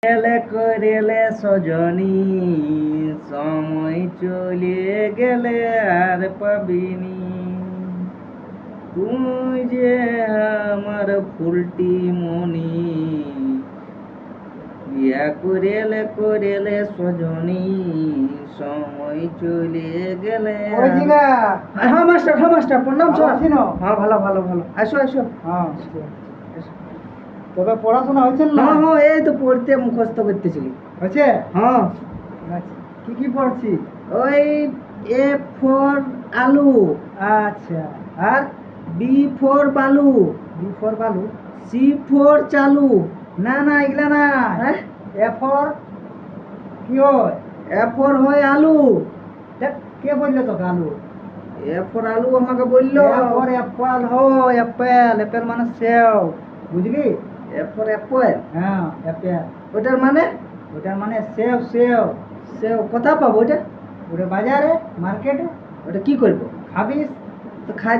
এলে করেলে সজনী, সময় চলে গেলে আর পাবিনি। তুই যে আমার ফুলটি মনি, বিয়া করেলে সজনী, সময় চলে গেলে। হ্যাঁ মাস্টার প্রণাম স্যার। হ্যাঁ ভালো ভালো ভালো, আসো আসো। হ্যাঁ, তবে পড়াশোনা হয়েছে না? হ্যাঁ এই তো পড়তে মুখস্থ করতেছিলি। হয়েছে? হ্যাঁ আচ্ছা, কি কি পড়ছি? ওই এ ফর আলু, আচ্ছা, আর বি ফর বালু, বি ফর বালু? সি ফর চালু। না না, এগুলা না। হ্যাঁ, এ ফর কি হয়? এ ফর হয় আলু। দেখ, কে বললো তোকে আলু? এ ফর আলু আমাকে বললো। এ ফর অ্যাপল হয়, অ্যাপেল। অ্যাপেল মানে সেও, বুঝলি? এ ফর অ্যাপল, হ্যাঁ, অ্যাপেল। ওটার মানে? ওটার মানে সেও। সেও সে কোথা পাবো ওটা? ওটা বাজারে, মার্কেটে। ওটা কি করবো? খাবিস? তো খাই